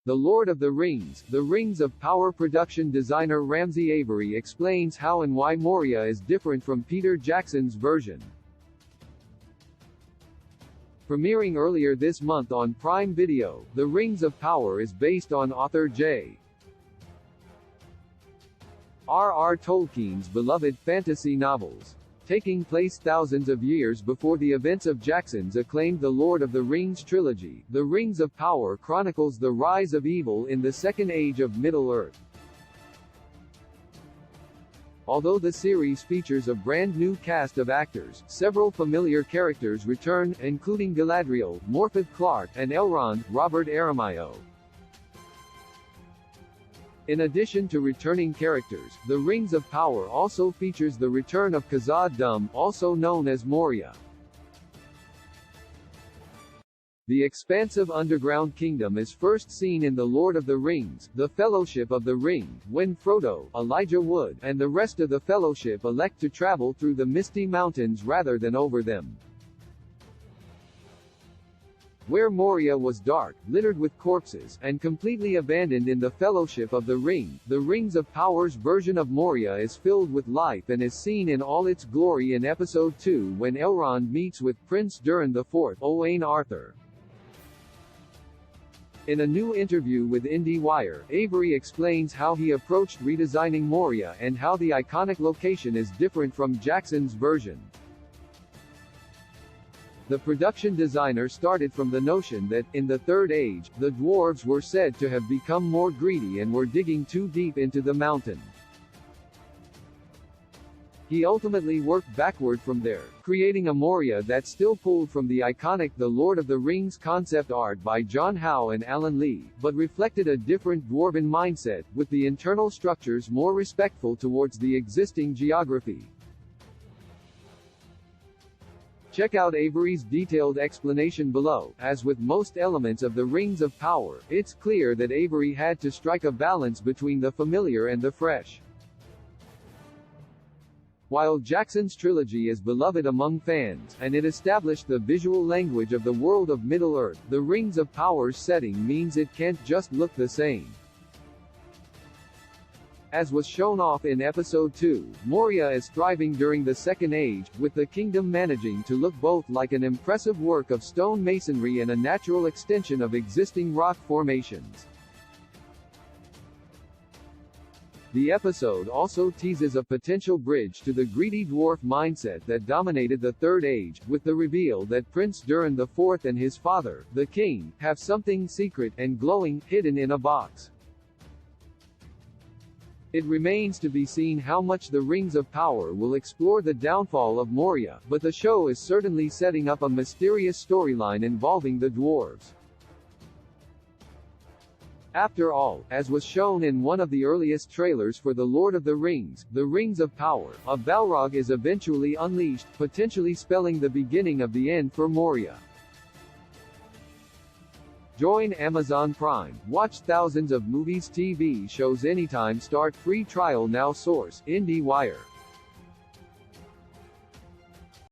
The Lord of the Rings, The Rings of Power production designer Ramsey Avery explains how and why Moria is different from Peter Jackson's version. Premiering earlier this month on Prime Video, The Rings of Power is based on author J. R.R. Tolkien's beloved fantasy novels. Taking place thousands of years before the events of Jackson's acclaimed The Lord of the Rings trilogy, The Rings of Power chronicles the rise of evil in the Second Age of Middle-earth. Although the series features a brand new cast of actors, several familiar characters return, including Galadriel, Morfydd Clark, and Elrond, Robert Aramayo. In addition to returning characters, The Rings of Power also features the return of Khazad-dûm, also known as Moria. The expansive underground kingdom is first seen in The Lord of the Rings, The Fellowship of the Ring, when Frodo, Elijah Wood, and the rest of the Fellowship elect to travel through the Misty Mountains rather than over them. Where Moria was dark, littered with corpses, and completely abandoned in the Fellowship of the Ring, the Rings of Power's version of Moria is filled with life and is seen in all its glory in Episode 2 when Elrond meets with Prince Durin IV, Owain Arthur. In a new interview with IndieWire, Avery explains how he approached redesigning Moria and how the iconic location is different from Jackson's version. The production designer started from the notion that, in the Third Age, the dwarves were said to have become more greedy and were digging too deep into the mountain. He ultimately worked backward from there, creating a Moria that still pulled from the iconic The Lord of the Rings concept art by John Howe and Alan Lee, but reflected a different dwarven mindset, with the internal structures more respectful towards the existing geography. Check out Avery's detailed explanation below. As with most elements of the Rings of Power, it's clear that Avery had to strike a balance between the familiar and the fresh. While Jackson's trilogy is beloved among fans, and it established the visual language of the world of Middle-earth, the Rings of Power's setting means it can't just look the same. As was shown off in Episode 2, Moria is thriving during the Second Age, with the kingdom managing to look both like an impressive work of stone masonry and a natural extension of existing rock formations. The episode also teases a potential bridge to the greedy dwarf mindset that dominated the Third Age, with the reveal that Prince Durin IV and his father, the king, have something secret and glowing, hidden in a box. It remains to be seen how much the Rings of Power will explore the downfall of Moria, but the show is certainly setting up a mysterious storyline involving the dwarves. After all, as was shown in one of the earliest trailers for The Lord of the Rings, The Rings of Power, a Balrog is eventually unleashed, potentially spelling the beginning of the end for Moria. Join Amazon Prime. Watch thousands of movies, TV shows anytime. Start free trial now. Source: IndieWire.